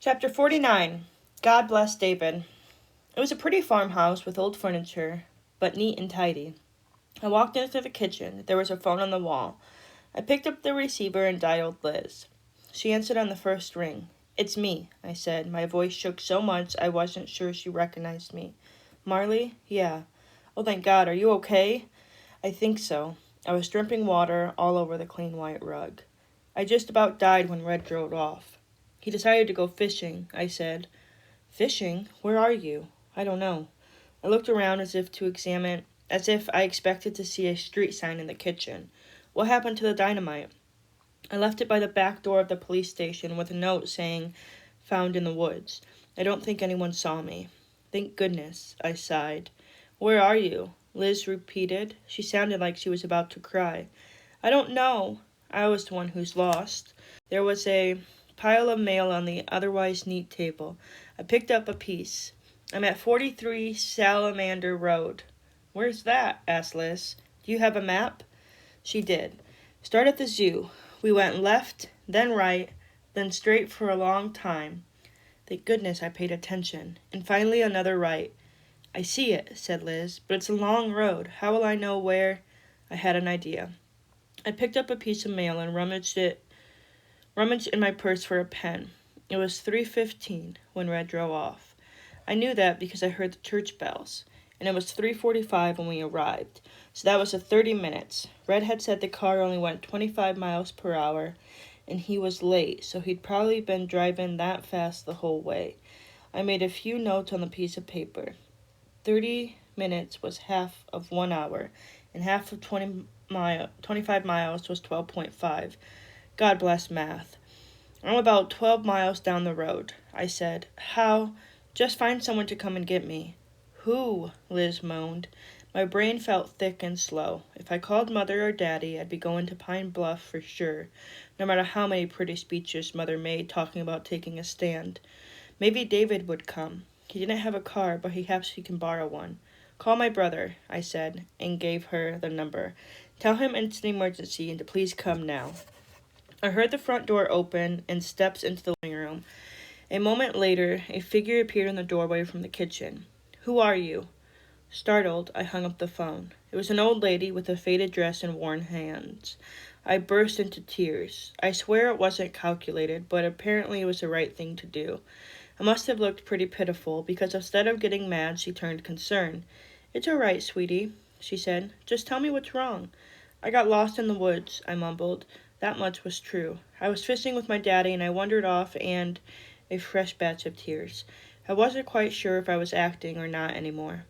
Chapter 49. God Bless David. It was a pretty farmhouse with old furniture, but neat and tidy. I walked into the kitchen. There was a phone on the wall. I picked up the receiver and dialed Liz. She answered on the first ring. "It's me," I said. My voice shook so much I wasn't sure she recognized me. "Marley?" "Yeah." "Oh, thank God. Are you okay?" "I think so." I was dripping water all over the clean white rug. I just about died when Red drove off. "He decided to go fishing," I said. "Fishing? Where are you?" "I don't know." I looked around as if I expected to see a street sign in the kitchen. "What happened to the dynamite?" "I left it by the back door of the police station with a note saying, 'Found in the woods.' I don't think anyone saw me." "Thank goodness," I sighed. "Where are you?" Liz repeated. She sounded like she was about to cry. "I don't know." I was the one who's lost. There was a pile of mail on the otherwise neat table. I picked up a piece. "I'm at 43 Salamander Road." "Where's that?" asked Liz. "Do you have a map?" She did. "Start at the zoo." We went left, then right, then straight for a long time. Thank goodness I paid attention. And finally another right. "I see it," said Liz, "but it's a long road. How will I know where?" I had an idea. I picked up a piece of mail and rummaged in my purse for a pen. It was 3:15 when Red drove off. I knew that because I heard the church bells, and it was 3:45 when we arrived, so that was 30 minutes. Red had said the car only went 25 miles per hour, and he was late, so he'd probably been driving that fast the whole way. I made a few notes on the piece of paper. 30 minutes was half of 1 hour, and half of 25 miles was 12.5. God bless math. "I'm about 12 miles down the road," I said. "How?" "Just find someone to come and get me." "Who?" Liz moaned. My brain felt thick and slow. If I called Mother or Daddy, I'd be going to Pine Bluff for sure, no matter how many pretty speeches Mother made talking about taking a stand. Maybe David would come. He didn't have a car, but perhaps he can borrow one. "Call my brother," I said, and gave her the number. "Tell him it's an emergency and to please come now." I heard the front door open and steps into the living room. A moment later, a figure appeared in the doorway from the kitchen. "Who are you?" Startled, I hung up the phone. It was an old lady with a faded dress and worn hands. I burst into tears. I swear it wasn't calculated, but apparently it was the right thing to do. I must have looked pretty pitiful, because instead of getting mad, she turned concerned. "It's all right, sweetie," she said. "Just tell me what's wrong." "I got lost in the woods," I mumbled. That much was true. "I was fishing with my daddy, and I wandered off, and—" A fresh batch of tears. I wasn't quite sure if I was acting or not anymore.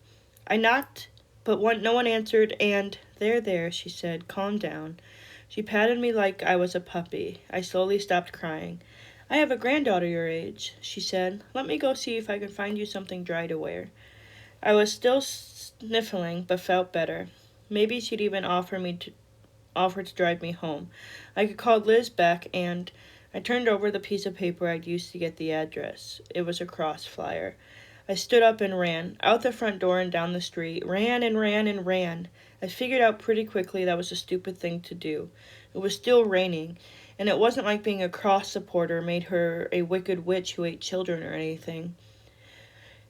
I knocked, but no one answered, and— There, she said. "Calm down." She patted me like I was a puppy. I slowly stopped crying. "I have a granddaughter your age," she said. "Let me go see if I can find you something dry to wear." I was still sniffling, but felt better. Maybe she'd even offer to drive me home. I could call Liz back, and I turned over the piece of paper I'd used to get the address. It was a cross flyer. I stood up and ran, out the front door and down the street, ran and ran and ran. I figured out pretty quickly that was a stupid thing to do. It was still raining, and it wasn't like being a cross supporter made her a wicked witch who ate children or anything.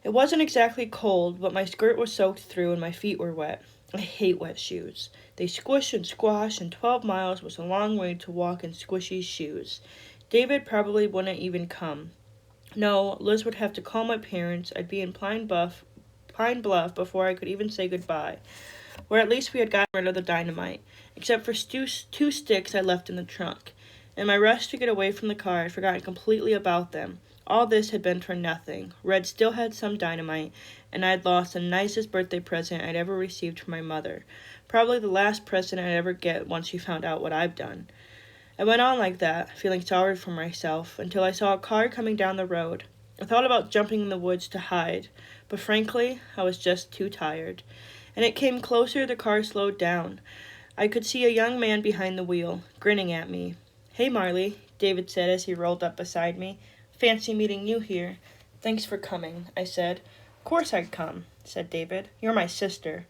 It wasn't exactly cold, but my skirt was soaked through and my feet were wet. I hate wet shoes. They squish and squash, and 12 miles was a long way to walk in squishy shoes. David probably wouldn't even come. No, Liz would have to call my parents. I'd be in Pine Bluff before I could even say goodbye. Or at least we had gotten rid of the dynamite, except for two sticks I left in the trunk. In my rush to get away from the car, I'd forgotten completely about them. All this had been for nothing. Red still had some dynamite, and I'd lost the nicest birthday present I'd ever received from my mother. Probably the last present I'd ever get once she found out what I've done. I went on like that, feeling sorry for myself, until I saw a car coming down the road. I thought about jumping in the woods to hide, but frankly, I was just too tired. And it came closer, the car slowed down. I could see a young man behind the wheel, grinning at me. "Hey, Marley," David said as he rolled up beside me. "Fancy meeting you here." "Thanks for coming," I said. "Of course I'd come," said David. "You're my sister."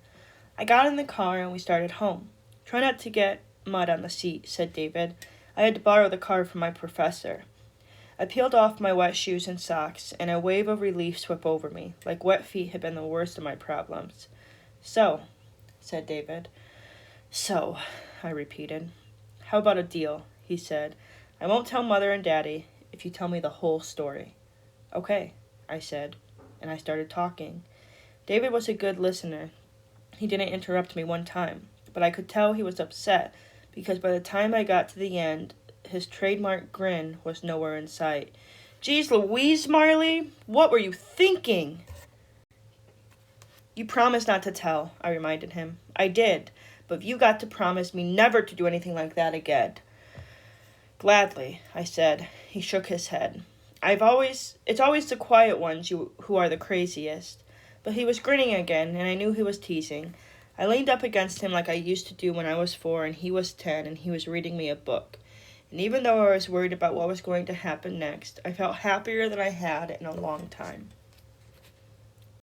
I got in the car and we started home. "Try not to get mud on the seat," said David. "I had to borrow the car from my professor." I peeled off my wet shoes and socks, and a wave of relief swept over me, like wet feet had been the worst of my problems. "So," said David. "So," I repeated. "How about a deal?" he said. "I won't tell Mother and Daddy if you tell me the whole story." "Okay," I said, and I started talking. David was a good listener. He didn't interrupt me one time, but I could tell he was upset because by the time I got to the end, his trademark grin was nowhere in sight. "Geez Louise, Marley, what were you thinking?" "You promised not to tell," I reminded him. "I did, but you got to promise me never to do anything like that again." "Gladly," I said. He shook his head. It's always the quiet ones who are the craziest." But he was grinning again, and I knew he was teasing. I leaned up against him like I used to do when I was 4 and he was 10 and he was reading me a book. And even though I was worried about what was going to happen next, I felt happier than I had in a long time.